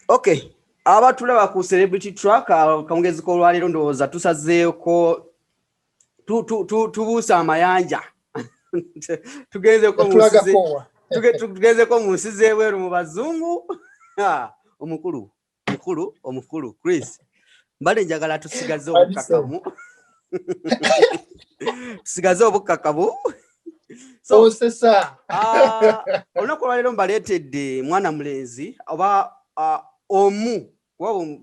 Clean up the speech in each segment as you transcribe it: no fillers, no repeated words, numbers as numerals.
Okay. Abatulaba ku celebrity track kaongezi ko lwalero ndowooza tusazeeko tubuusa amayanja tugezeko mu nsi z'ebweru mu bazungu omukulu Chris mbale njagala tusigaze obukakamu so sesa olunaku lwalero mbaleetedde mwana mulenzi oba omu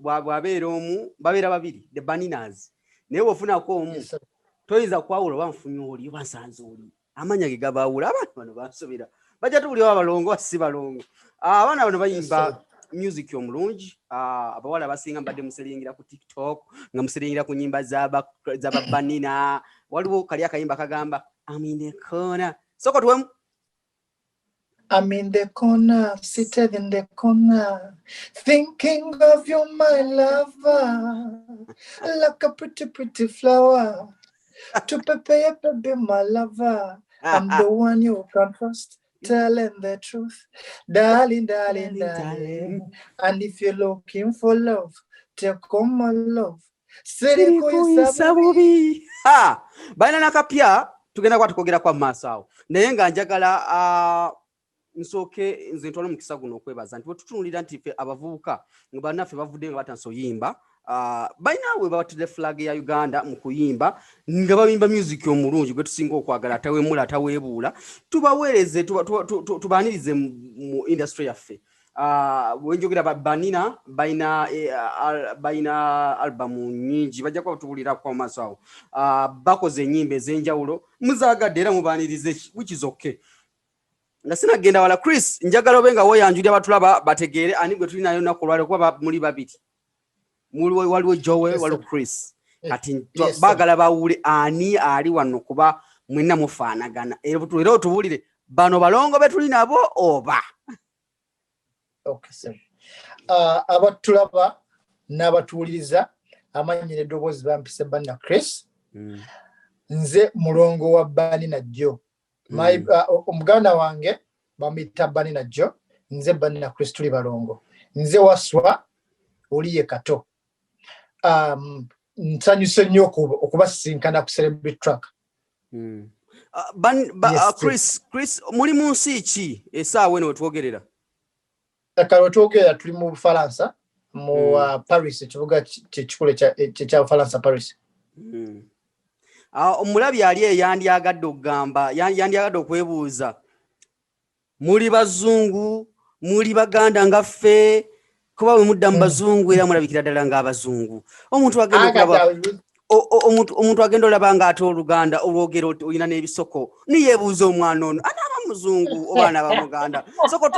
bwabeera omu babeera babiri the Baninas naye bwofunako omu toyinza kwawula oba nfunye oli oba nsanze oli amanya ge gabaawula abantu bano bansobera bajja tubuliwo abalongo si balongo abaana bano bayimba music omulungi abawala basinga mbadde muserengira ku TikTok nga muserengira ku nyimba z'aba Banina waliwo kali akayimba kagamba I'm in the corner soko tuwemu I'm in the corner, seated in the corner, thinking of you, my lover, like a pretty flower. To prepare, baby, my lover. I'm the one you can trust, telling the truth. Darling. And if you're looking for love, take on my love. Baina nakapya, tugenda kwatukogera kwa maaso. Naye nga njagala nsooke nze ntwala omukisa guno okwebaza nti bwetutunulira nti ffe abavubuka nga bannaffe bavudde nga batanso oyimba balinawe babatidde flag ya Uganda mu kuyimba nga babimba music omulungi gwe tusinga okwagala atawemula ataweebuula tubaweereze tubaanirize mu industry yaffe wenjogera Banina bayina album nyingi bajja kuba tubulira kwa maaso awo bakoze ennyimba ez'enjawulo muzaagadde era mubaanirize which is okay. nga sinagenda wala Chris njagala obenga woyanjulira abatulaba bategeere ani gwe tulinayo nakolwale kuba muli babiri waliwo Joel waliwo Chris kati bagala bawule ani ali wano kuba mwenna mufaanagana era otubulire bano balongo betuli nabo oba okay sir abatulaba n'abatuwuliriza amanyire eddoboozi bampise Banna Chris nze mulongo wa Banina Joe omuganda wange bamuyita Banina Joe nze Banina Chris tuli balongo nze waswa oliye kato nsanyuse nnyo okubasinkana ku celebrity track Chris muli mu nsi ki esaawa eno wetwogerera kale wetwogerera tuli mu Bufalansa mu Paris ekibuga kikulu kya Bufalansa Paris omulabi ali yandyagadde okugamba yandyagadde okwebuuza muli bazungu muli baganda nga ffe kuba bwe mudda mu bazungu era mulabikira ddala ng'abazungu omuntu agenda olaba nga ate oluganda olwogera olina n'ebisoko niyeebuuza omwana ono anaaba muzungu oba anaaba muganda soko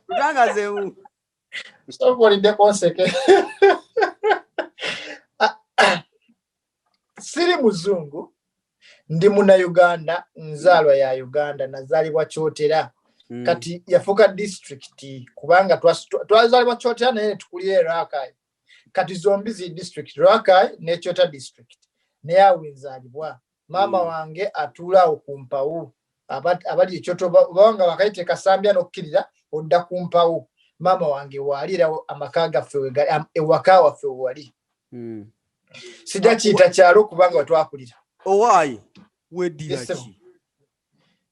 tutangazemu siri muzungu ndi muna Uganda nzaalwa ya Uganda nazaalibwa Kyotera kati yafuuka district kubanga twazaalibwa Kyotera naye tukulira Rakai kati zombi zi district Rakai ne Kyotera district naye awo nzaalibwa maama wange atuula awo kumpawu abali ekyoto bawanga bakayite kasambya n'okkirira odda kumpawu maama wange waalira amaka gaffe ewaka waffe wali sijja kiyita kyalo kubanga watwakulira owaayi weddira ki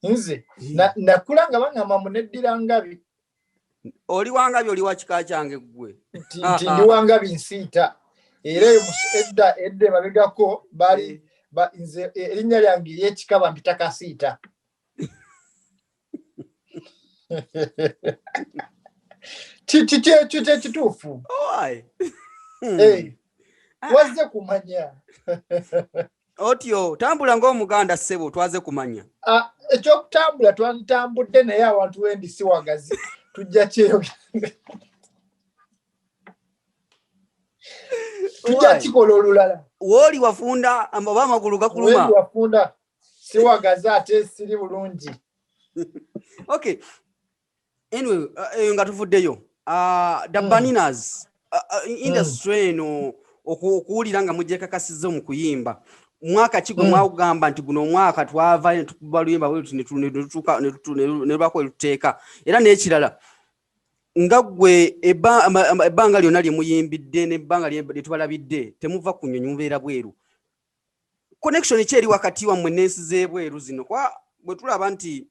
nze nakulanga bangamba muneddira ngabi oli wangabi oli wa kika kyange ggwe nti ndi wangabi nsiita era edda mabegako bali nze erinnya lyange ery'ekika bampita Kasiita kituufu wazze kumanya otyo tambula ng'omuganda ssebo twaze kumanya ekyokutambula twantambudde naye abantu wendi si wagazi tujja kyeyo tujja kikola olulala wooli wafunda oba amagulu gakuluma wendi wafunda si wagazi ate siri bulungi okay anyway nga tuvuddeyo the Baninas industry eno okuwulira nga mujekakasiza mu kuyimba mwaka kigwe mwagamba nti guno omwaka twava ne tukuba luyimba bwetu ne lwako luteeka era n'ekirala nga gwe ebbanga lyonna lye muyimbidde n'ebbanga lye tubalabidde temuva ku nnyonyi mubeera bweru connection ki eri wakati wammwe n'ensi z'ebweru zino kwa bwe tulaba nti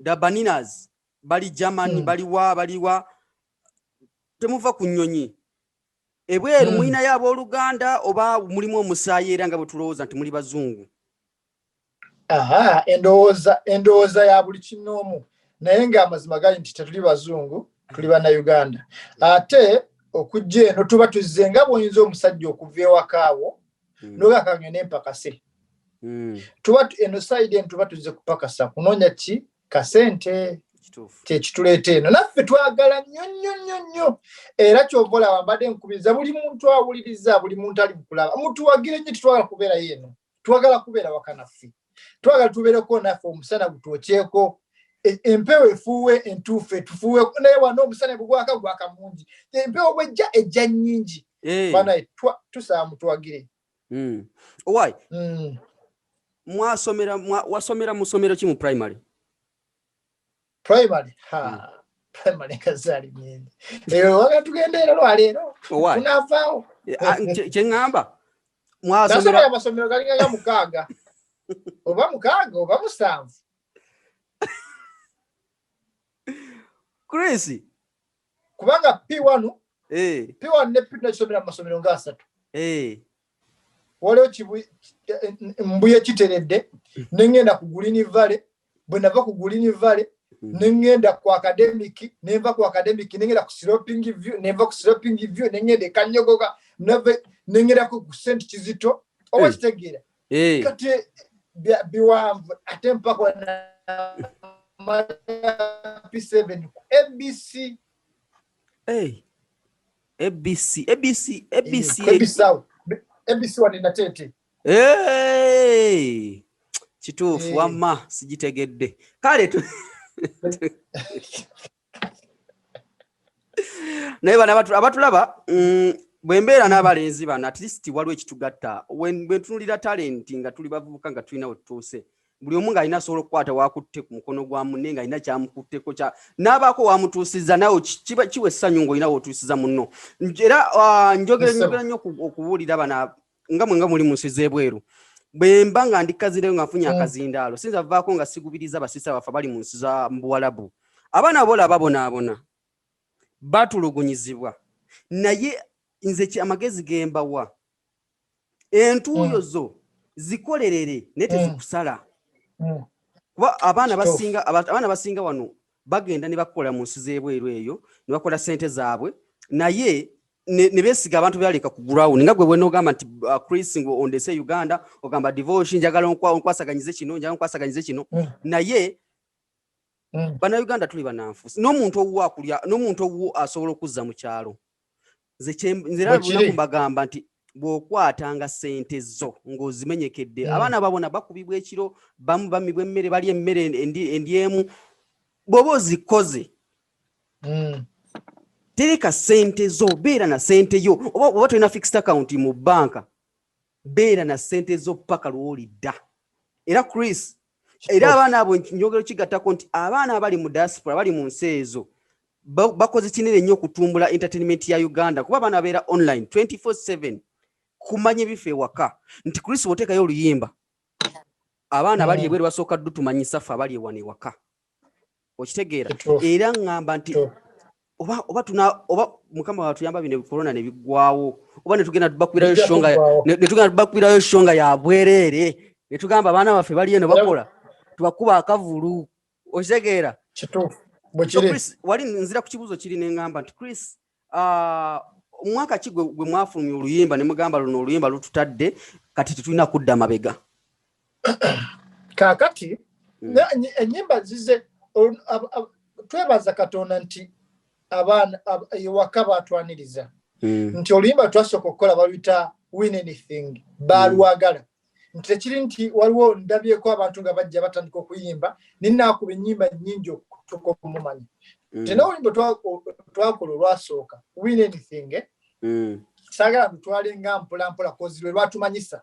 the Baninas bali Germany baliwa temuva ku nnyonyi ebweru mulina yabo Oluganda oba mulimu omusaayi era nga bwe tulowooza nti muli bazungu endowooza ya buli kinoomu naye ng'amazima gali nti tetuli bazungu tuli bannayuganda ate okujja eno tuba tuzze nga bw'oyinza omusajja okuva ewakaawo n'ogakanywe n'empakase tuba eno sayidi eno tuba tuzze kupakasa kunoonya ki kasente kyekituleeta eno naffe twagala nnyo era kyova olaba mbadde nkubiriza buli muntu awuliriza buli muntu ali mukulaba mutuwagire nnyo tetwagala kubeera yeno twagala kubeera waka naffe twagala tubeereko naffe omusana gutwokyeko empewo efuuwe entuufu etufuuwe naye wano omusana bugwaka gwaka mungi empewo bwejja ejja nnyingi banaye tusaba mutuwagire owaayi wasomera mu ssomero ki mu primary primary kazaali myezi waga tugendeera lwaleero tunavaawo kyeŋŋamba nasomera amasomero galinga mukaaga oba 7 Chris kubanga P1 ne P2 nasomera amasomero nga 3 waliwo mbuye kiteredde nengenda ku Green Valley bwe nava ku Green Valley nengenda ku academic neva ku academic nengenda ku sloping view neva ku sloping view nengenda Kanyogoga nengenda ku St Kizito oba kitegeera kati biwanvu ate mpaka na P7 ABC ABC wani natete kituufu wamma sigitegedde kale naye bano abatulaba bwe mbeera n'abalenzi bano at least waliwo ekitugatta bwe tunulira talenti nga tuli bavubuka nga tulina we tutuuse buli omu ng'alina asobola okukwata wakutte ku mukono gwa munne ng'alina kyamukutteko n'abaako wamutuusiza nawe kiwa essanyu ng'olina w'otuusiza munno era njogera nnyo okubuulira bano nga muli mu nsi z'ebweru bwe mba nga ndi kazindayo nga nfunye akazindaalo sinza vaako nga sigubiriza basisa baffe bali mu nsi za Buwalabu abaana boolaba bonaabona batulugunyizibwa naye nze amagezi gembawa entuuyo zo zikolerere naye tezikusala kuba abaana basinga wano bagenda ne bakola mu nsi z'ebweru eyo ne bakola ssente zaabwe naye ne beesiga abantu byaleka ku ground nga gwe bwenogamba nti Chris ondese Uganda ogamba divorce njagala onkwasaganyize kino naye bannayuganda tuli bannanfuusi n'omuntu owuwo akulya n'omuntu owuwo asobola okuzza mu kyalo nzera lunaku mbagamba nti bw'okwatanga ssente zo ng'ozimenyekedde abaana babona bakubibwa ekiro bamu bamibwa emmere bali emmere endyemu bw'oba ozikoze tereka ssente zo beera na ssente yo oba tolina fixed account mu banka beera na ssente zo paka lw'olidda era Chris era abaana abo njogero kigattako nti abaana abali mu diaspora bali mu nsi ezo bakoze kinene nnyo okutumbula entertainment ya Uganda kuba abaana babeera online 24/7 kumanya ebifa ewaka nti Chris bw'oteekayo oluyimba abaana bali ebweru basooka ddu tumanyisa ffe abali ewana ewaka okitegeera era ngamba nti oba mukama watuyamba bino corona ne biggwawo oba netugenda tubakwirayo shonga ya bwereere ne tugamba abaana baffe bali eno bakola tubakuba akavulu okitegeera Chris wali nzira ku kibuuzo kiri ne ngamba nti Chris omwaka ki gwe mwafulumya oluyimba ne mugamba luno oluyimba lututadde kati tetulina kudda mabega kaakati ennyimba zize twebaza Katonda nti abaana ewaka baatwaniriza nti oluyimba twasooka okukola baluyita win anything balwagala nti tekiri nti waliwo ndabyeko abantu nga bajja batandika okuyimba ninaakuba ennyimba nnyingi okutuuka okumumanya nti n'oluyimba twakola olwasooka win anything saagala lutwale nga mpola mpola kozi lwe lwatumanyisa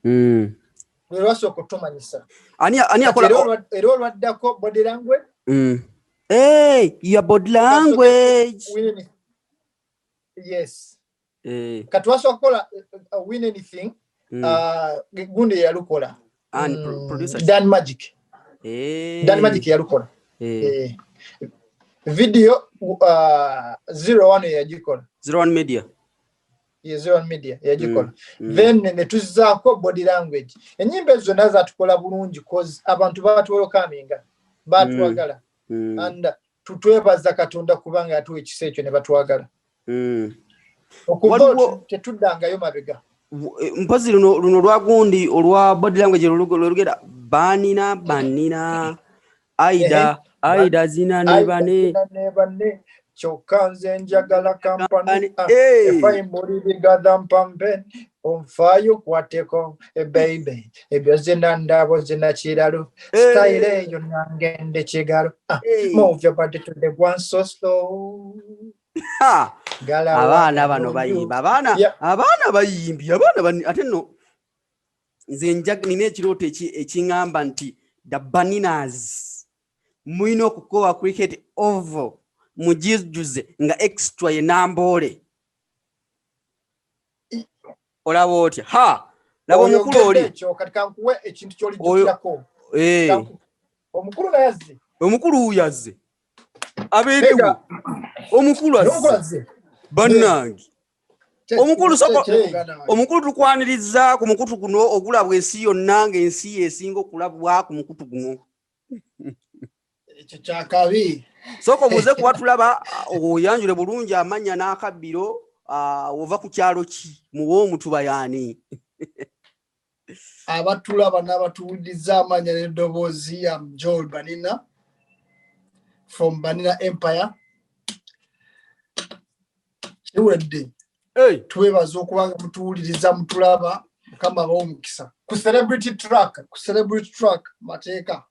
lwe lwasooka otumanyisa ani akola era olwaddako body language your body language yes kati wasooka kukola win anything gundi yalukola Dan Magic yalukola video 01 yagikola 01 media yagikola then ne tuzaako body language enyimba ezo zonna zatukola bulungi cause abantu batwelkaminga batwagala and tutwebaza Katonda kubanga yatuwa ekisa ekyo ne batwagala okuva tetuddangayo mabega mpozi luno lwagundi olwa body language lwelugera banina aida zina nebane kyokka nze njagala kampani efayimuli bigatha mpampe onfaayo kwateko baby ebyo zina ndabo zina kiralo style eyo nangende kigalo move your body to the one so slow abaana bano bayimba abaana bayimbi ate nno nze nina ekirooto ekiŋŋamba nti the Baninas mulina okukowa cricket oval mujijuze nga extra ye namboole olaba otya laba omukulu oli kankuwe ekintu ky'olijjukirako omukulu yazze abeeriwo omukulu azze bannange omukulu tukwaniriza ku mukutu guno ogulabwa ensi yonna ng'ensi esinga okulabwa ku mukutu guno ekyo kyakabi sooka muze kuba tulaba oyanjule bulungi amannya n'akabbiro ova ku kyalo ki muwe omutuba yaani abatulaba n'abatuwuliriza amannya n'eddoboozi ya Joel Banina from Banina Empire kiwedde twebaza okubanga mutuwuliriza mutulaba mukama abawo omukisa ku celebrity track mateeka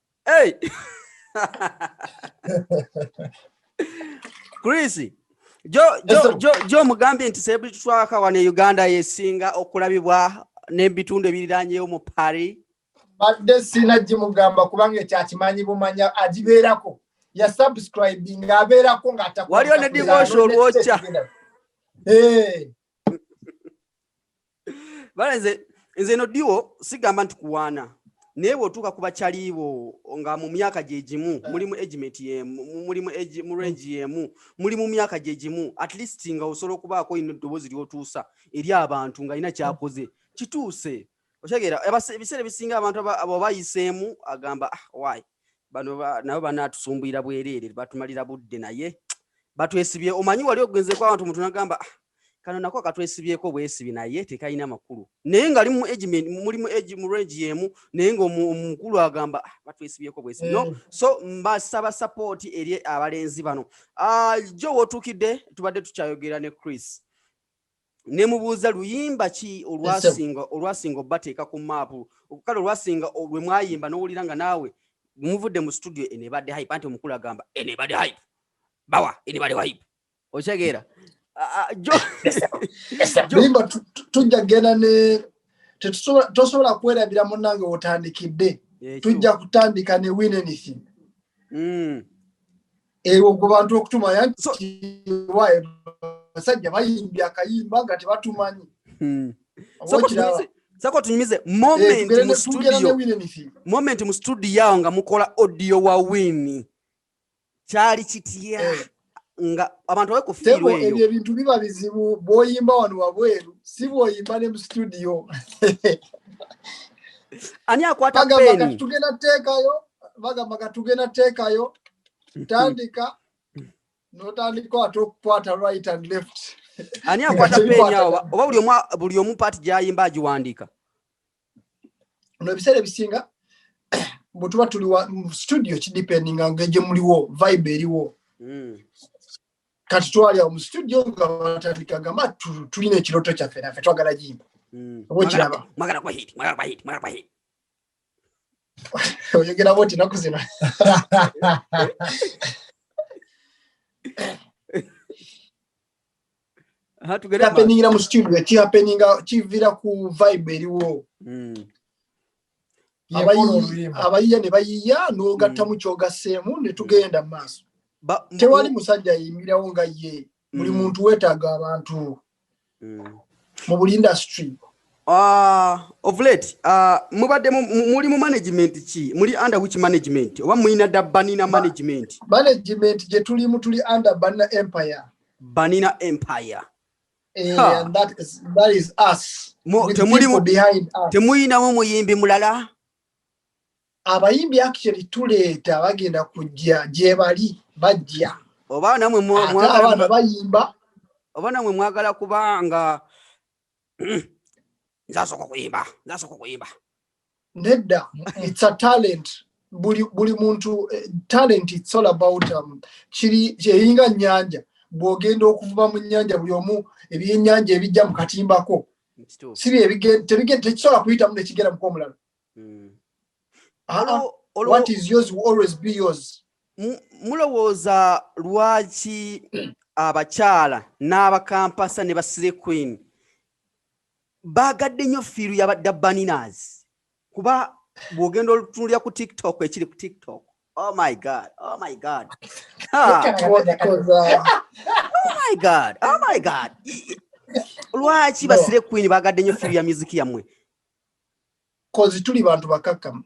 Chris jo mugambye nti celebrity track wano e Uganda yesinga okulabibwa n'ebitundu ebiranyeyo mu Paris badde sina gimugamba kubanga ekyakimanyi bumanya agibeerako ya subscribing abeerako ng'atakwata waliyo ne divorce olwokya bale nze no diwo sigamba nti kuwaana naye bw'otuuka ku bakyaliibo nga mu myaka gye gimu mulimu egiment yemu mu range yemu muli mu myaka gye gimu at least nga osobola okubaako ino eddoboozi ly'otuusa eri abantu nga alina kyakoze kituuse otegeera ebiseera ebisinga abantu abo bayiseemu agamba why bano nabo banaatusumbuira bwereere batumalira budde naye batwesibye omanyi wali ogenzeeko abantu omuntu nagamba kano nako katwesibyeko bwesibi naye tekalina makulu naye nga ali mu range yemu naye ng'omukulu agamba batwesibyeko bwesibi no so mbasaba support eri abalenzi bano jo wotuukidde tubadde tukyayogera ne Chris ne mubuuza luyimba ki olwasinga obateeka ku maapu kale olwasinga lwe mwayimba n'owulira nga naawe muvudde mu studio enebadde hype anti omukulu agamba enebadde hype bawa enebadde hype otegeera limba tujja genda ne tosobola kwerabira munnange wotandikidde tujja kutandika ne win anything ewo ku bantu okutumanya nti wae basajja bayimbye akayimba nga tebatumanyi sako tunyumize moment mu studio yawo nga mukola audio wa win kyali kitya nga abantu bali kufiirwa eyo ebyo ebintu biba bizibu bw'oyimba wano wabweru si bw'oyimba ne mu studio ani akwata peni bagamba tugenda teekayo tandika n'otandika ate okukwata right and left ani akwata peni awo oba buli omu paati gy'ayimba agiwandiika no ebiseera ebisinga bwe tuba tuli mu studio kidipendinga ng'egye muliwo vibe eriwo kati twali awo mu studio nga batandika gamba tulina ekirooto kyaffe naffe twagala jimba obokiraba mwagala kwa hit oyogera boti naku zino happeningira mu studio happeninga kivira ku vibe eriwo abayiya ne bayiya n'ogatta mu kyogaseemu ne tugenda mu maaso tewali musajja ayimirirawo nga ye buli muntu weetaaga abantu mu buli industry. Of late mubadde muli mu management ki muli under which management oba muina da Banina management je tuli under Banina Empire and that is us behind us. Temuina mu muyimbi mulala abayimbi actually tuleeta bagenda kujja je bali bajja oba namwe mwagala bayimba oba namwe mwagala kubanga Nzaso kuyimba. Nedda, it's a talent. Buli muntu talent, it's all about kiri yinga nyanja. Bwogenda okuvuba mu nyanja buli omu ebyennyanja ebijja mu katimbako. Sibi ebigenda tekisobola kuyita mu ekigera mu komulala. What is yours will always be yours. Mulowooza lwaki abakyala n'abakampasa ne basire queen bagadde nnyo fiiru ya Baninas kuba bwogenda olutunulira ku TikTok ekiri ku TikTok. Oh my god. Oh my god. Lwaki basire queen bagadde nnyo fiiru ya music yammwe? Kozi tuli bantu bakakkamu.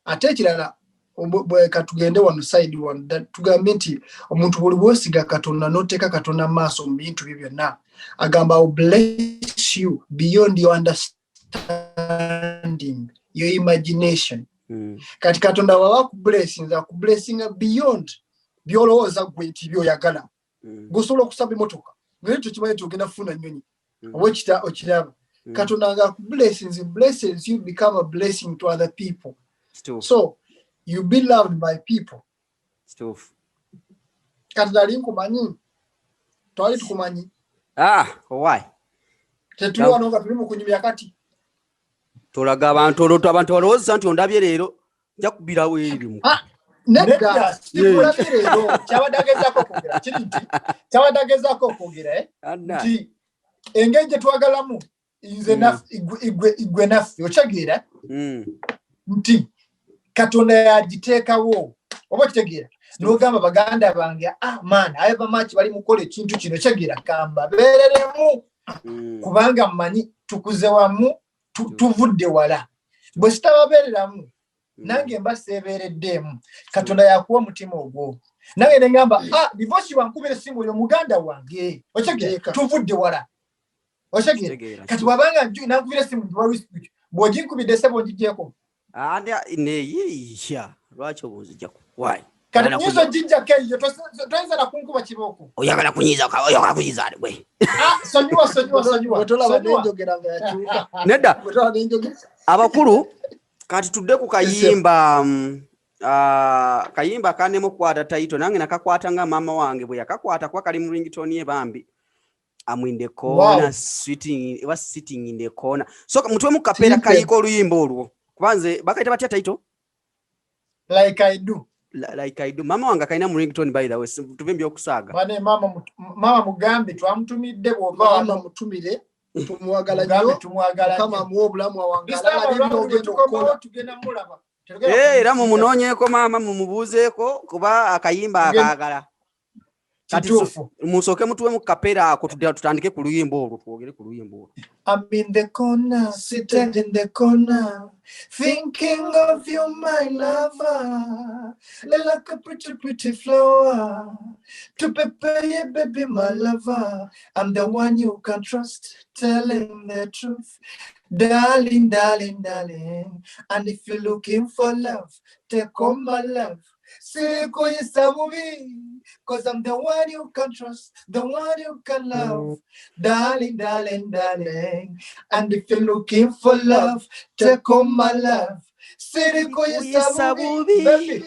Ate ekirala bwe katugende wano side one tugambe nti omuntu buli bwosiga Katonda n'oteeka Katonda maaso mu bintu bye byonna agamba will bless you beyond your understanding, your imagination. Kati Katonda bw'aba kublessinga beyond byolowooza gwe nti byoyagala. Gosobola okusaba emmotoka naye tukimanyi nti ogenda kufuna nnyonyi oba okiraba. Katonda nga blesses you become a blessing to other people. So you be loved by people. Katonda linkumanyi twali tukumanyi. Why? Tetuli wano nga tuli mu kunyumya kati. Tolaga abantu balowooza nti ondabye leero nja kubirawo erimu. Nedda sikulabye leero kyabadagezaako okwogera nti engeri gye twagalamu nze igwe naffe okitegeera nti Katonda yagiteekawo oba okitegeera n'ogamba baganda bange man ayava maki bali mukola ekintu kino kyegira kamba beereremu kubanga mmanyi tukuze wamu tuvudde wala bwe sitababeereramu nange mba seebeereddemu Katonda yakuwa omutima ogwo nange ne ngamba divorce bankubira essimu oyo muganda wange okitegeera tuvudde wala okitegeera kati wabanga nankubira essimu bw'oginkubidde ssebo ongigyeko lwaki obunzija why kati nyizo jinja keyo toyinza na kunkuba kiboko oyagala kunyiza gwe sonyuwa tolaba nenjogera nga yakyuka nedda abakulu kati tudde ku kayimba kayimba kanemu kwata taito nange nakakwata nga mama wange bwe yakakwata kwa kali mu ringtone ye bambi I'm in the corner sitting in the corner so mutwe mu kapera kayiko oluyimba olwo kubanze bakaita batya taito like I do mama wanga kaina mu ringtone by the way tuvimbi okusaaga bane mama mugambe twamutumidde bwova mama mutumire tumuwagala nnyo kama muwo obulamu awangala n'ebyo ogenda tugenda mulaba era mumunoonyeeko maama mumubuuzeeko kuba akayimba akaagala kati musooke mutuwe mu kapeera ako tutandike ku luyimba olwo twogere ku luyimba olwo. I'm in the corner, seated in the corner, thinking of you, my lover, like a pretty flower, to prepare you, baby, my lover. I'm the one you can trust, telling the truth, darling. And if you're looking for love, take on my love. Cause I'm the one you can trust, the one you can love, darling. And if you're looking for love, take on my love. Baby,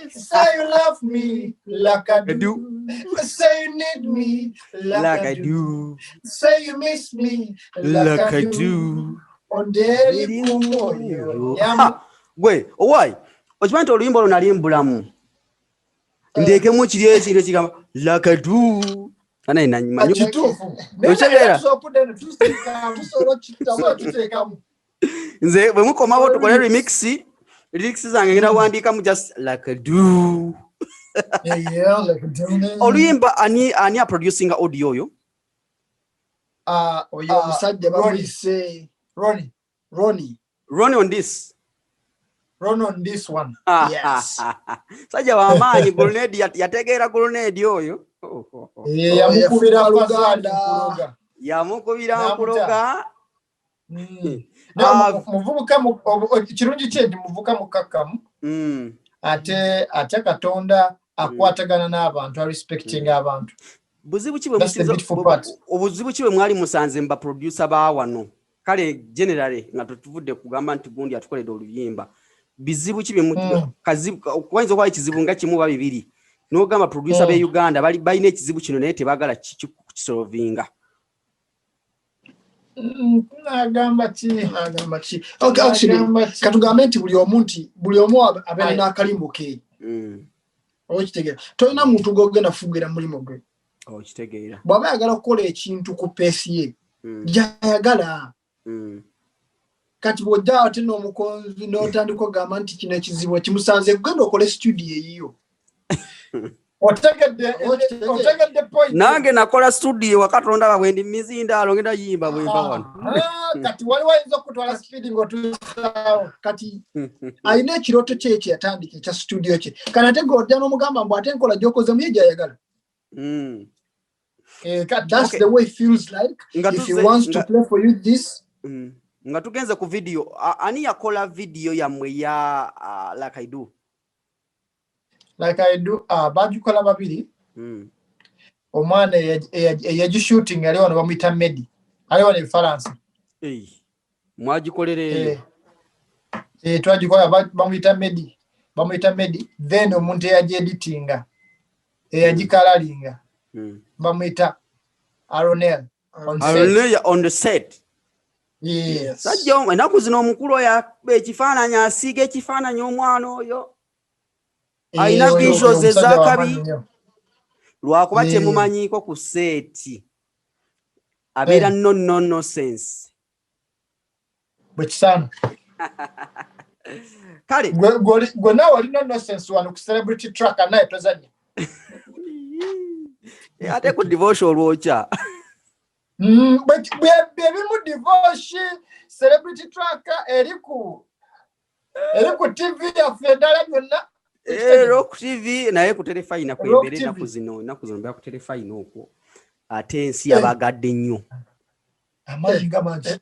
say you love me like I do. Say you need me like I do. Say you miss me like I do. Gwe, owai, okimanyi oluyimba olwo nali mbulamu. Ndekemu kiri ekiro kigamba like I do. Kana inanyuma Achitufu. Ochebera. So put them to tusolo chitamu tutekamu. Nze bwe mukomawo tukole remix zange ngenda wandika mu just like a do. Yeah, like a do. Oluyimba ani a producing audio yo? Oyo musajja bamwise Ronnie on this. Ronnie on this one. Yes. Sajja wamaanyi grenade yategeera grenade oyo. Yamukubira Uganda. Yamukubira nkuloga. Muvubuka kirungi kye ndi muvuka mukakamu. Ate Katonda akwatagana n'abantu, respecting abantu. Buzibu kiwe mwali musanze mba producer ba wano. Kale generally nga tutuvudde kugamba nti gundi atukolera oluyimba. Bizibu kibe kazibu kwanza kwa kizibu nga kimu ba bibiri. N'ogamba producer be Uganda balina ekizibu kino naye tebagala kisolvinga. Nagamba ki. Okay, actually katugambe nti buli omu abeera n'akalimbo ke. Okitegeera. Toyina muntu gogenda fugira mulimo gwe. Okitegeera. Bw'aba ayagala okukola ekintu ku peesi ye. Gyayagala. Kati bw'ojja ate n'omukonzi n'otandika ogamba nti kino ekizibu kimusanze kugenda okole studio eyiyo. Otegedde point. Nange nakola studio wakatonda babwendi mizindaalo ngenda yimba bwemba wano. Kati wali wayinza okutwala speed ng'otuusawo. Kati alina ekirooto kye yatandika ekya studio kye. Kana ate ng'ojja n'omugamba mbu ate enkola gy'okoze muye gy'ayagala. That's the way it feels like. If he wants to play for you this. Nga tugenze ku video ani yakola video yamwe ya like I do. Like I do bajukola babiri. Omwana shooting ali wano bamwita Medi. Ali wano France. Mwagikolere. Twagikola bamwita Medi. Then omuntu editinga. Yagikalalinga. Bamwita Aronel on the set. Yes. Sajja enaku zino omukulu ya ekifaananyi asiiga ekifaananyi omwana oyo. Aina visuals ezakabi. Lwakuba kyemumanyiiko ku seeti. Abeera no sense. Bwekisana. Kale. Gwe nawe oli no sense wano ku celebrity tracker naye tozanya. Ate ku divorce olwokya. But bebimu divorce celebrity tracker eriku TV ya fedala byonna. Rock TV naye ku telefayina kwebere naku zino mbya ku telefayina okwo. Ate ensi yabagadde nnyo. Amaanyi gamanyi.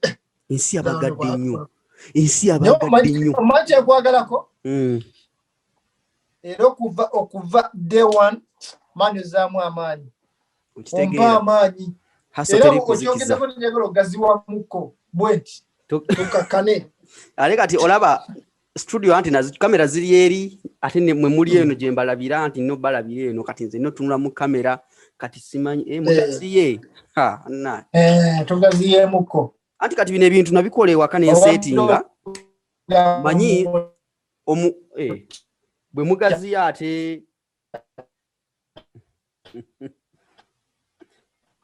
Ensi yabagadde nnyo. Amaanyi ekwagalako. Era okuva day one manyo zaamu amaanyi. Okitegeera. Amaanyi. Hasoteri kuzikiza. Era njagala ogaziwa muko bweti. Tukakane. Ale kati olaba studio anti na kamera ziri eri ate ne mwe muli eno gye mbalabira anti no balabira eno kati nze no tunula mu kamera kati simanyi mugaziye na tugaziye muko anti kati bino ebintu nabikolewa kane settinga manyi bwe mugaziye ate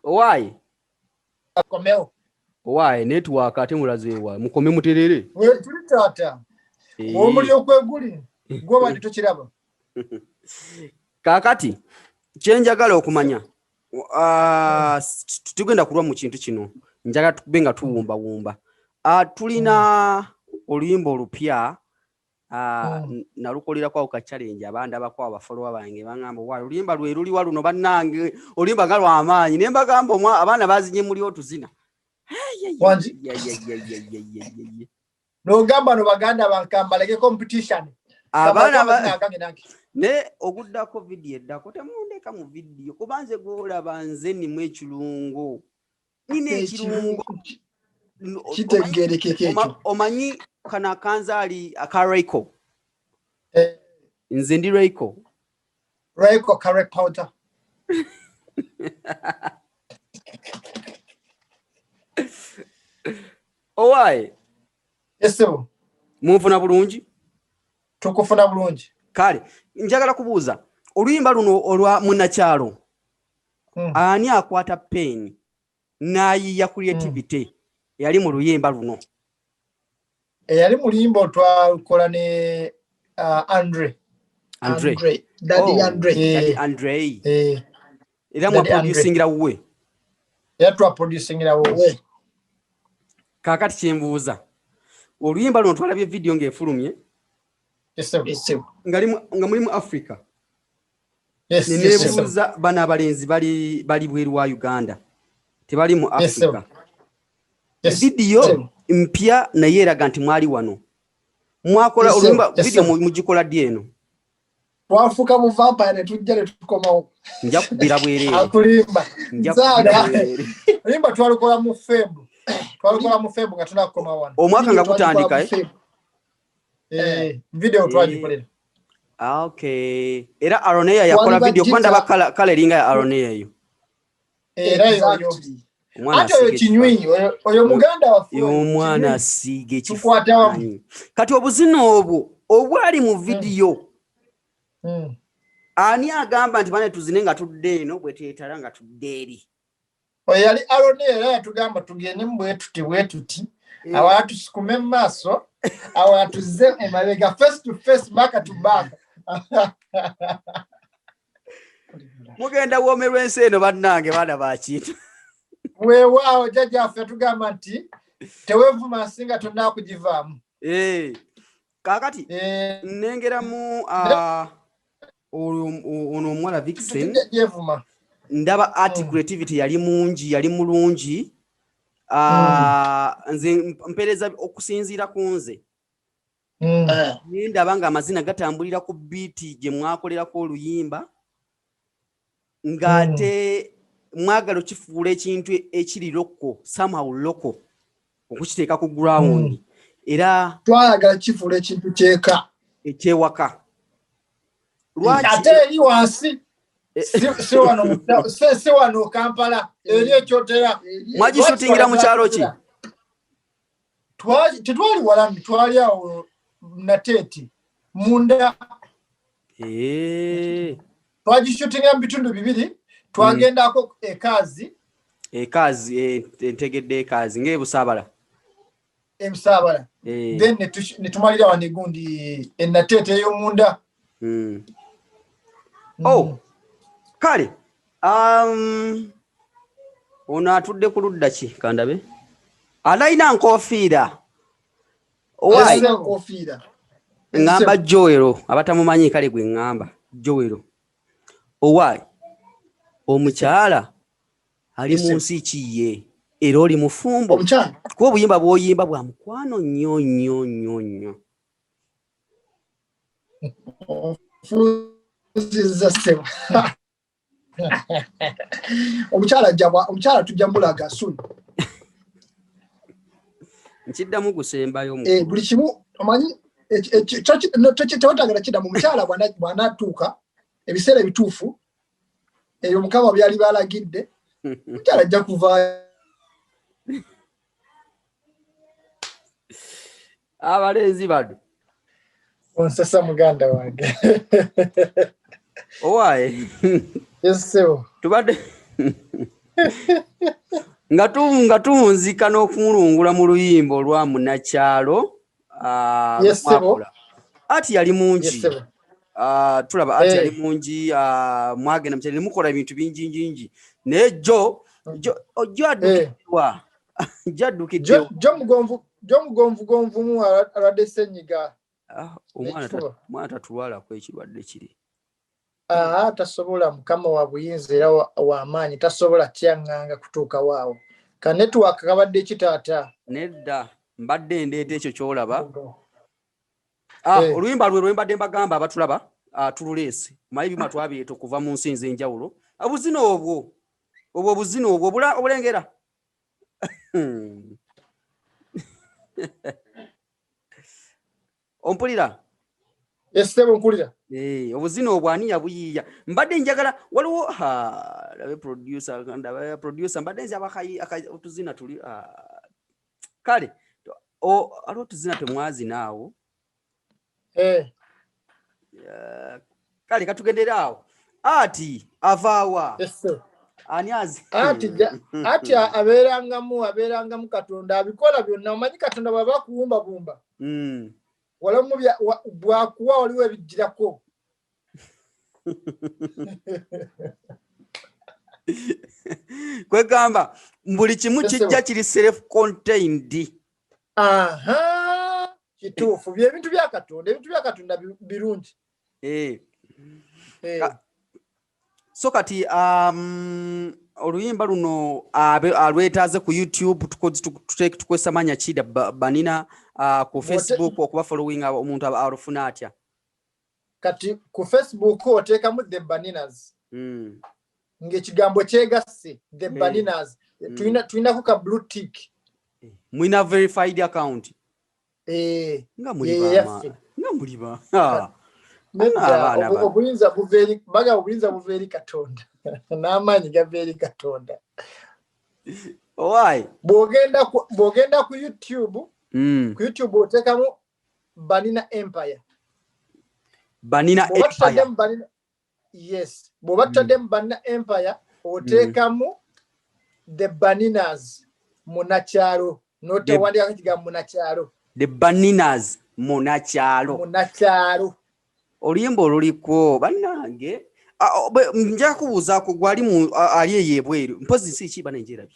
why akomeo why network ate mulazeewa mukome muterere we tulitata omuli okweguli gwe bandi tukiraba kakati kyenjagala okumanya tugenda kulwa mu kintu kino njaga tubenga tuwumba tulina oluyimba olupya nalukolera kwa challenge abandi abako abafollower bange bangamba wa oluyimba lwe luli waluno bannange oluyimba galwa amaanyi nemba gambo abana bazinye muri otuzina wanji no gamba no baganda bankambaleke competition abana ne oguddako video eddako temundeka mu video kubanze gola banze ni mwekirungo nine ekirungo kitegereke kecho omanyi kana kanzali akareiko nze ndi reiko correct powder owai eso mufuna bulungi tukufuna bulungi kale njagala kubuuza oluyimba luno olwa munakyalo ani akwata pen n'ayiya creativity yali mu luyimba luno yali mu luyimba twakola ne Andre Daddy Andre era mwa producingira wuwe yatwa producingira wuwe kakati kyembuuza oluyimba luno twalabye video ng'efulumye nga mulimu Africa nenebuuza bano abalenzi bali bweru wa Uganda tebali mu Africa video mpya naye eraga nti mwali wano mwakola oluyimba video mugikola ddi eno twafuka mu vampire ne tujja ne tukomawo nja kubira bwerere akulimba olimba twalukola mu February nga tunakoma wano omwaka nga gutandika video twagikolera okay era Aroneya yakola video kwanda bakala eringa ya Aroneya yo era oyo kinywi oyo muganda wafu yo mwana sige kifuata kati obuzino obwo obwali mu video ani agamba nti bane tuzine nga tudde eno bwe tetala nga tudde eri oyo yali Aroneya yatugamba tugende mbwe tuti awatu sikume maso awatu ze emabega face to face back to back mugenda womerwa ensi eno bannange baana bakintu weewaawo jjajja affe tugamba nti tewevuma nsinga tonna kugivaamu kaakati nnengeramu ono omuwala Vixen ndaba art creativity yali mungi yali mulungi nze mpereza okusinziira ku nze ndaba nga amazina gatambulira ku biiti gye mwakolerako oluyimba ng'ate mwagala kifuula ekintu ekiri loko somehow loko okukiteeka ku ground era twayagala kifuula ekintu ekyewaka ate eri wansi si wano Kampala eri ekyotera mwagishutingira mu kyalo ki tetwali walambi twali awo Nateeti munda twagishutingira mu bitundu bibiri twagendako ekazi entegedde ekazi ng'ebusaabala then netumalira wano egundi Nateeti ey'omunda kale ono atudde ku ludda ki kandabe alayina nkofiira ngamba Joero abatamumanyi kale gwe ngamba Joero owaayi omukyala ali mu nsi kiye era oli mufumbo kuba obuyimba bw'oyimba bwa mukwano nnyo nnyo nnyo nnyo omukyala tujja mbulaga suni nkiddamu gusembayo buli kimu omanyi tewatagala kiddamu omukyala bw'anatuuka ebiseera ebituufu eyo Mukama byali balagidde omukyala ajja kuvaayo abalenzi bado onsasa muganda wange owaaye tubadde nga tunzika n'okumulungula mu luyimba olwa munakyalo ati yali mungi tulaba ati yali mungi mwagenda mukyali nemukola ebintu bingi naye jo mugonvugonvumu alwadde ssenyiga omwana tatulwalako ekirwadde kiri tasobola Mukama wa buyinza era w'amaanyi tasobola kyaŋŋanga kutuuka waawo ka network kabadde kitaata nedda mbadde ndeeta ekyo kyolaba oluyimba lwe mbadde mbagamba abatulaba tululeese mayi bima twabyeta okuva mu nsi ez'enjawulo obuzino obwo obuzino obwo obulengera ompulira nkulira obuzino obwo ani yabuyiiya mbadde njagala waliwo labe producer mbadde nzi otuzina tuli kale aliwo otuzina temwazinaawo kale katugendera awo ati avaawa ani azi ati aberangamu Katonda abikola byonna omanyi Katonda baba kuwumba bumba walamu bwakuwa waliwo ebijjirako kwegamba buli kimu kijja kiri self contained. Kituufu byebintu bya Katonda birungi. So kati oluyimba luno alwetaaze ku YouTube tukwesa manya kida Banina ku Facebook okuba following omuntu alufuna atya. Kati ku Facebook oteekamu the Baninas. Ng'ekigambo kyegasse the Baninas. Tulinako ka blue tick. Mwina verified account. Nga muliba. Obuyinza buveeri Katonda. N'amaanyi gaveeri Katonda. Why? Bw'ogenda ku YouTube. Ku YouTube oteekamu Banina Empire. Banina Empire. Yes. Bw'oba tutaddemu Banina Empire oteekamu the Baninas munakyalo. N'otewandika ekigambo munakyalo. The Baninas munakyalo. Oluyimba oluliko bannange nja kubuuzaako gwali ali eyebweru mpozi si ki banenjera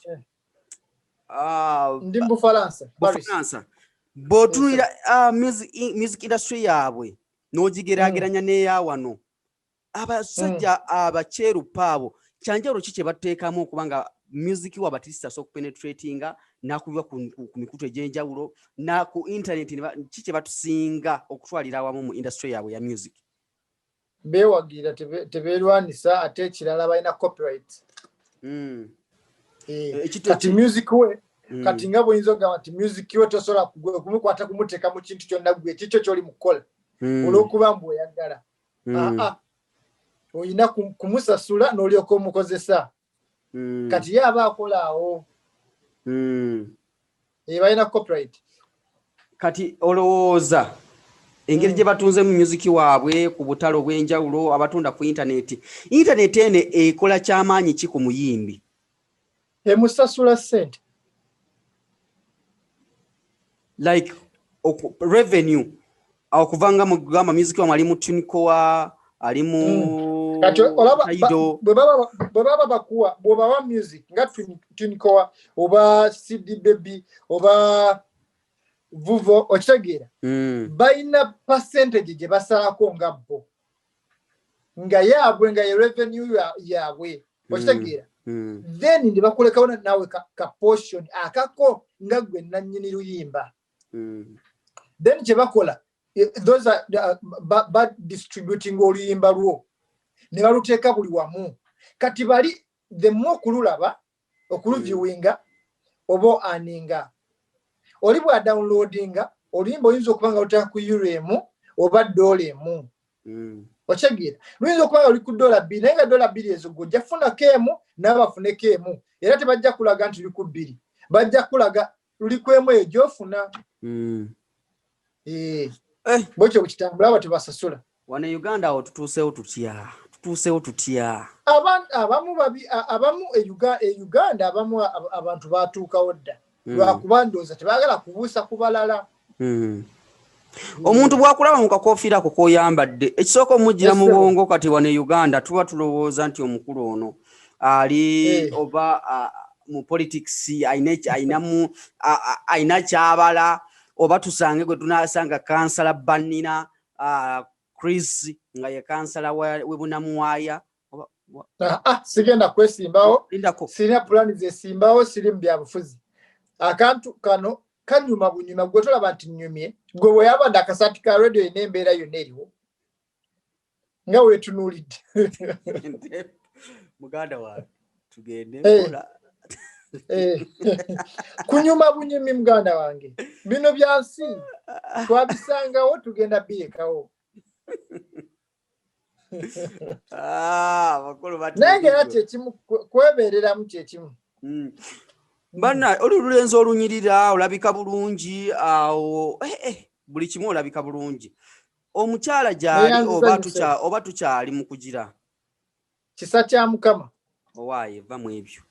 ndi mu Bufalansa bw'otunulira music industry yaabwe n'ogigeraageranya n'eya wano abasajja abakyerupa abo kyanjawulo ki kye bateekamu okubanga music wabatista so penetratinga nakubibwa ku mikutu egy'enjawulo na ku internet ki kye batusinga okutwalira awamu mu industry yaabwe ya music? Bewagira tebeerwanisa ate ekirala balina copyright. Kati music we kati nga bw'oyinza ogamba nti music we tosobola kumukwata kumuteeka mu kintu kyonna gwe kikyo ky'oli mukola olw'okuba mbu oyagala. Oyina kumusasula n'olyoka omukozesa. Kati ye aba akola awo. Balina copyright. Kati olowooza engeri gye batunze mu music waabwe ku butalo bw'enjawulo abatunda ku internet eno ekola kyamaanyi ki ku muyimbi? Emusasula ssente. Like revenue okuvanga mu gamba music wa ali mu Tunikoa ali mu kati olaba bwe baba bakuwa bw'obawa music nga Tunikoa oba CD Baby oba Vuvo okitegeera balina percentage gye basalako nga bo nga yaabwe nga ye revenue yaabwe okitegeera then ndi bakulekawo nawe ka portion akako nga gwe nannyini luyimba then kye bakola those are bad distributing oluyimba lwo ne baluteeka buli wamu kati bali the more kululaba okuluviewinga oba aninga oli bwa downloadinga oluyimba oyinza okuba nga luteeka ku euro oba $1 okitegeera luyinza okuba nga luli ku $2 naye nga $2 ezo gojja funako emu n'abafuneko emu era tebajja kulaga nti luli ku 2 bajja kulaga luli ku emu eyo gy'ofuna. Bwekyo bukitambula abo tebasasula. Wano Uganda awo tutuuseewo tutya. Abamu Uganda abamu abantu baatuukawo dda. Lwakuba ndowooza tebaagala kubuusa ku balala. Omuntu bw'akulaba mu kakoofiira ako k'oyambadde ekisooka omujjira mu bwongo kati wano Uganda tuba tulowooza nti omukulu ono ali oba mu politics ayina kyabala oba tusange gwe tunasanga kansala Banina Chris nga ye kansala we Bunamuwaya. Sigenda kwesimbawo sirina pulani zesimbawo siri mu byabufuzi. Akantu kano kanyuma bunyuma gwe tolaba nti nnyumye gwe bwe yabadde akasati ka radio n'embeera yonna eriwo nga weetunuulidde muganda wange tugende mpola. Kunyuma bunyumi muganda wange bino byansi twabisangawo tugenda biikawo. Nange era kyekimu kwebeereramu kyekimu. Bana olulenzi olunyirira olabika bulungi awo buli kimu olabika bulungi. Omukyala gyali oba tukyali mu kugira. Kisa kya Mukama. Owaye va mu ebyo.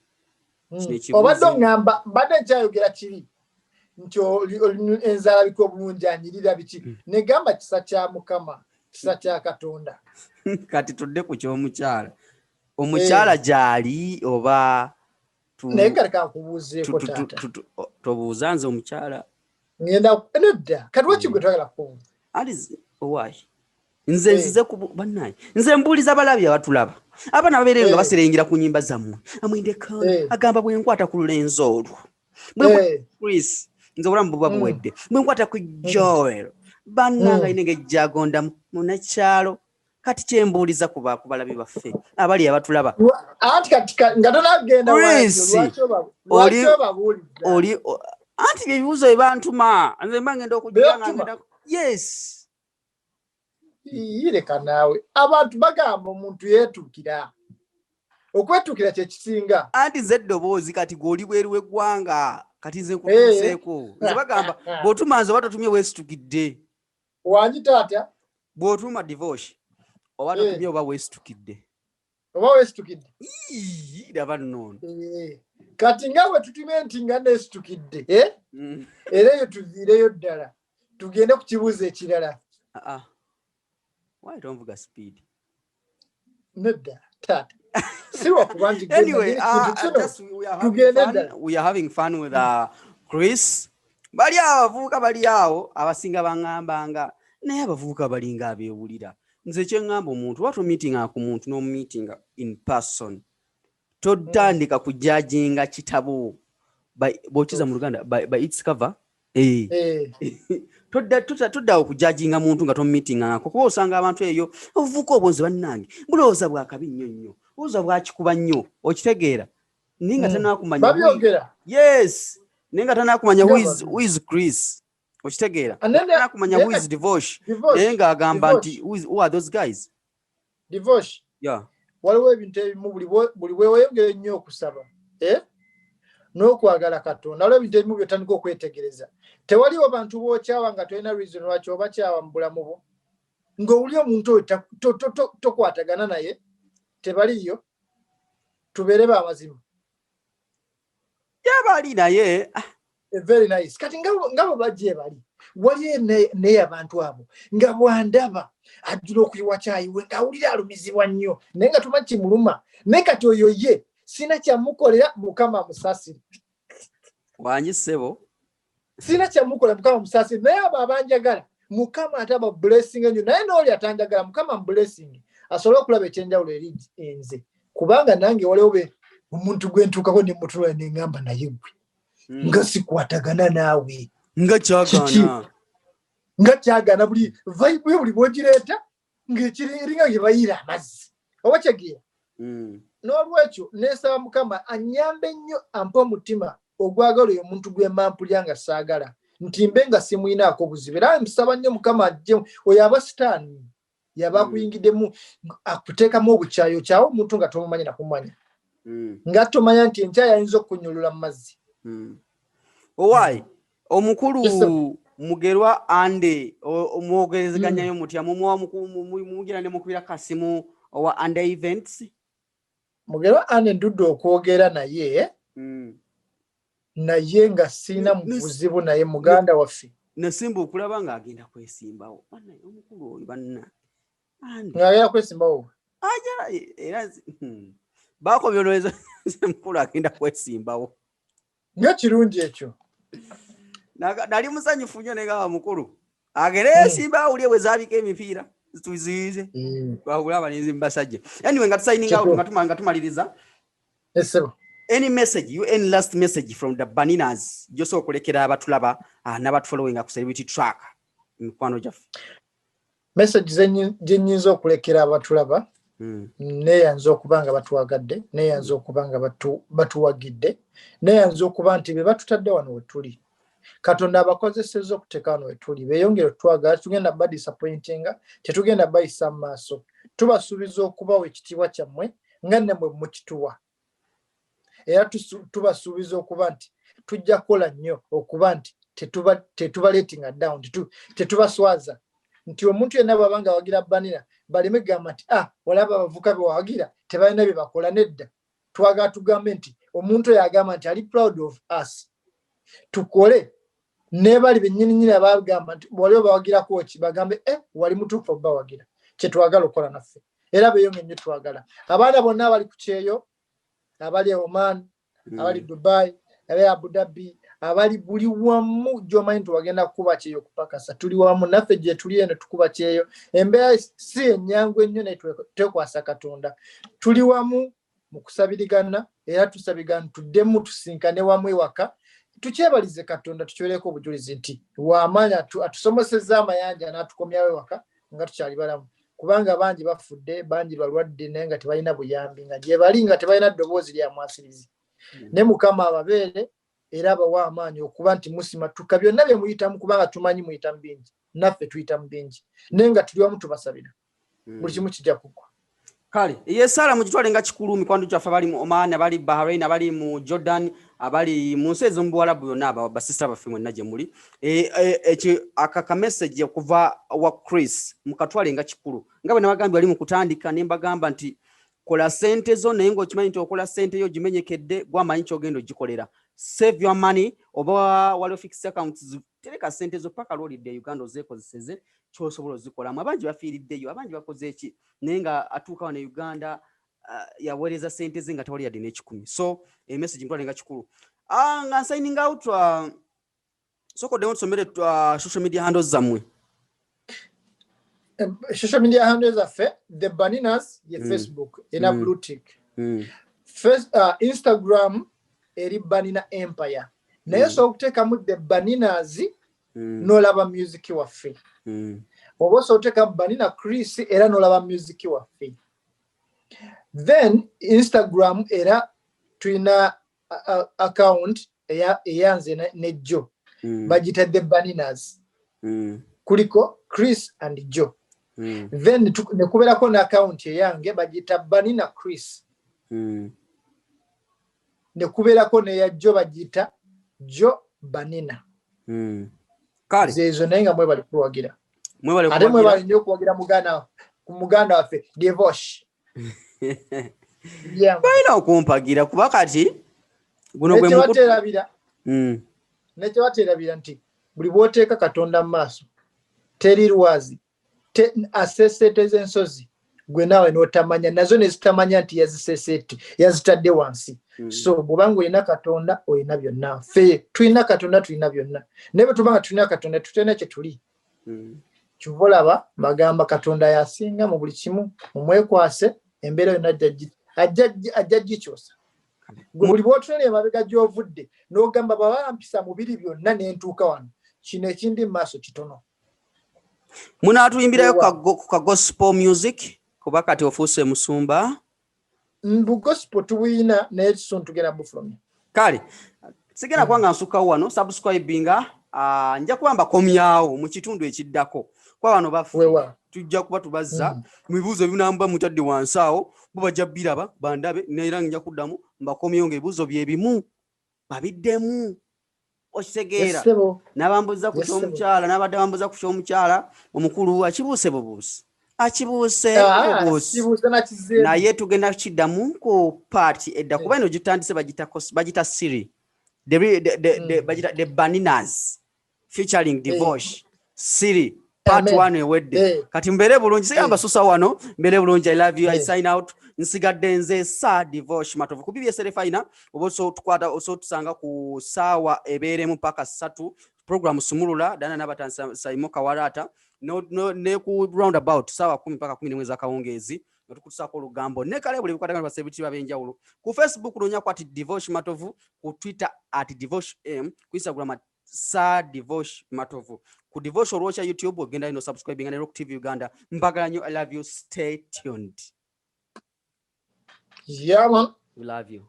Obadde ngamba badde kyayogera kiri nti enzala biko bulungi anyirira biki negamba kisa kya Mukama kisa kya Katonda. Kati tudde ku ky'omukyala. Omukyala gyali oba naye kale kankubuuzeeko taata. Tobuuza nze omukyala. Ngenda nedda kati wakigwe twagala kubuuza. Owaye. Nze nzize ku bannaye. Nze mbuuliza balabi abatulaba. Abaana babeere nga baserengera ku nnyimba zammwe. Amwendeka agamba bwe nkwata ku lulenzi olwo. Bwe Chris nze obulamu buba buwedde. Bwe nkwata ku Joel. Bannanga inenge jagonda munakyalo. Kati kyembuuliza ku balabi baffe abali abatulaba. Anti kati nga tonagenda oli anti byebibuuzo ebantuma nze mba ngenda okujjanga. Yes. Yireka naawe abantu bagamba omuntu yeetuukira okwetuukira kye kisinga. Anti nze eddoboozi kati gw'oli bweru w'eggwanga kati nze nkutuuseeko nze bagamba bw'otuma nze oba totumye weesitukidde. Wanyi taata bw'otuma divorce oba totumye oba weesitukidde. Laba nnono. Kati nga bwe tutumye nti nga neesitukidde era eyo tuviireyo ddala tugende ku kibuuzo ekirala. Why don't we get speed? Nedda taata. Anyway, we are having fun with Chris. Bali abavubuka bali awo abasinga bangambanga naye abavubuka balinga abeewulira. Nze kye ngamba omuntu watu meeting ku muntu no meeting in person. Totandika kujajinga kitabo bw'okiza mu Luganda by its cover. Tudda okujajinga muntu nga tomumeeting ako kuba osanga abantu eyo obuvuka obwonzi bannange bulowooza bwakabi nnyo nnyo bulowooza bwakikuba nnyo okitegeera ninga tanakumanya. Yes ninga tanakumanya who is Chris okitegeera tanakumanya who is Divorce naye ng'agamba nti who are those guys. Divorce waliwo ebintu ebimu buli weeyongera ennyo okusaba n'okwagala Katonda waliwo ebintu ebimu by'otandika okwetegereza. Tewaliwo bantu bookyawa nga tolina reason lwaki oba kyawa mu bulamu bwo ng'owuli omuntu oyo tokwatagana naye tebaliyo tubeere bamazima. Yabali naye very nice. Kati nga bo bajje bali waliyo naye abantu abo nga bwandaba ajjula okuyiwa kyayiwe ng'awulira alumizibwa nnyo naye nga tumanyi kimuluma naye kati oyo ye sina kyamukolera Mukama musasire. Wanyi ssebo sina kyamukolera Mukama musasire naye abo abanjagala Mukama ataba blessing ennyo naye n'oli atanjagala Mukama blessing asobole okulaba ekyenjawulo eri nze kubanga nange waliwo omuntu gwe ntuukako ne mutula ne ngamba naye gwe nga sikwatagana naawe nga kyagana buli vibe buli bw'ogireeta ng'eringa gye bayiira amazzi oba kyegeera. N'olwekyo neesaba Mukama anyambe nnyo ampa omutima ogwagala oyo omuntu gwe mampulya nga saagala ntimbe nga simuyinaako buzibu era musaba nnyo Mukama ajje oyo aba sitaani yaba akuyingiddemu akuteekamu obukyayo kyawe omuntu nga tomumanyi nakumanya nga tomanya nti enkya yayinza okunyulula mu mazzi. Owaayi omukulu Mugerwa ande omwogerezganyayo mutya mugira ne mukubira kasimu owa under events. Mugerwa ande ndudde okwogera naye naye nga sina mu buzibu naye muganda waffe nasimba okulaba ng'agenda kwesimbawo omukulu oyo banna ng'agenda kwesimbawo era bakomye olowooza mukulu agenda kwesimbawo nga kirungi ekyo. Nali musanyufu nnyo negaba mukulu agere yesimba awulye bwe zaabika emipiira tuziyize twabula abalinzi mubasajja. Anyway nga tusigning out nga tumaliriza. Any message, any last message from the Baninas just okulekera abatulaba n'abatufollowing ku Celebrity Track mikwano gyaffe. Message gye nnyinza okulekera abatulaba neeyanza okuba nga batuwagadde neeyanza okuba nga batuwagidde neeyanza okuba nti be batutadde wano we tuli Katonda abakozesezza okuteeka wano we tuli beeyongere otwagala tugenda ba disappointinga tetugenda bayisa mu maaso tubasuubiza okubawa ekitiibwa kyammwe nga nne mwe mukituwa era tubasuubiza okuba nti tujja kukola nnyo okuba nti tetubaleetinga down tetubaswaza nti omuntu yenna bw'aba nga awagira Banina baleme gamba nti walaba abavuka be wawagira tebalina bye bakola nedda twaga tugambe nti omuntu yagamba nti ali proud of us tukole nebali bennyini abagamba nti waliwo bawagira kochi bagambe wali mutuufu bawagira kyetwagala okola naffe era beyonge nnyo twagala abaana bonna abali ku kyeyo abali Oman abali Dubai abali Abu Dhabi abali buli wamu gy'omanyi nti wagenda kukuba kyeyo kupakasa tuli wamu naffe gye tuli eno tukuba kyeyo embeera si ennyangu ennyo naye tekwasa Katonda tuli wamu mu kusabirigana era tusabigana tuddemu tusinkane wamu ewaka tukyebalize Katonda tukyoleko obujulizi nti w'amaanyi atusomesezza amayanja n'atukomyawo ewaka nga tukyali balamu kubanga bangi bafudde bangi balwadde naye nga tebalina buyambi nga gye bali nga tebalina ddoboozi lya mwasirizi ne Mukama ababeere era bawa amaanyi okuba nti musimatuka byonna bye muyitamu kubanga tumanyi muyita mu bingi naffe tuyita mu bingi naye nga tuli wamu tubasabira buli kimu kijja kugwa kale yesala mu kitwale nga kikulu mikwano gyaffe abali mu Oman abali Bahrain abali mu Jordan abali mu nsi ez'omu Buwarabu yonna basisita baffe mwenna gye muli aka message okuva wa Chris mu katwale nga kikulu nga bwe nabagambye ali mu kutandika ne mbagamba nti kola sente zo naye ng'okimanyi nti okola sente yo gimenyekedde gwamanyi kyogenda ogikolera save your money oba waliwo fixed accounts tereka sente zo paka lwolidde Uganda ozeekozeseze kyosobola ozikolamu abangi bafiiriddeyo abangi bakoze eki naye nga atuuka wano Uganda yaweereza sente ze nga tewali yadde n'ekikumi so message ntwale nga kikulu nga signing out sokoddewo tusomere social media handles zammwe social media handles zaffe the Baninas ye Facebook ena blue tick Instagram eri Banina Empire naye so okuteekamu the Baninas n'olaba music waffe oba so okuteeka Banina Chris era n'olaba music waffe then Instagram era tulina account eyanze ne Joe bagita the Baninas kuliko Chris and Joe then nekuberako na account eyange bagita Banina Chris nekuberako ne ya Joe bagita Joe Banina kale zezo naye nga mwe bali kuwagira ate mwe bali nnyo kuwagira muganda waffe divorce balina okumpagira kuba kati guno gwe nekyebaterabira nti buli bwoteeka Katonda mu maaso teri lwazi asesete z'ensozi gwe naawe n'otamanya nazo ne zitamanya nti yazisesete yazitadde wansi so bw'obanga olina Katonda olina byonna ffe tulina Katonda tulina byonna naye bwe tubanga tulina Katonda tutena kye tuli kyova olaba bagamba Katonda yasinga mu buli kimu mumwekwase embeera yonna ajja gikyosa buli bw'otunene emabega gy'ovudde n'ogamba babampisa mubiri byonna n'entuuka wano kino ekindi mu maaso kitono munaatuyimbirayo ka gospel music kuba kati ofuuse musumba mbu gospel tubuyina naye tusono tugenda bufulumya kale sigenda kubanga nsukkawo wano subscribinga nja kuba mbakomyawo mu kitundu ekiddako kwa wano baffe tujja kuba tubazza mu bibuuzo ebinamba mutadde wansi awo bo bajja biraba bandabe neera nja kuddamu mbakomyewo ng'ebibuuzo bye bimu babiddemu okitegeera n'abambuza ku ky'omukyala n'abadde bambuza ku ky'omukyala omukulu akibuuse bubuusi akibuuse naye tugenda kiddamu ku paati edda kuba eno gitandise bagita siri the Baninas featuring divorce siri part 1 ewedde kati mbeere bulungi sigamba susa wano mbeere bulungi I love you I sign out nsigadde nze sa divorce matovu ku BBS Refina oba tukwata osotusanga ku saawa ebeeremu paka 3 program sumulula dana n'abatansa Saimoka Warata ne ku roundabout saawa 10 paka 11 za kawungeezi tukutusako olugambo ne kale buli bikwatagana basebiti babenjawulo ku Facebook lunya kwati divorce matovu ku Twitter @divorce ku Instagram sa divorce matovu ku divorce olwocha YouTube ogenda ino subscribing and Rock TV Uganda mbagala nyo I love you stay tuned yeah man we love you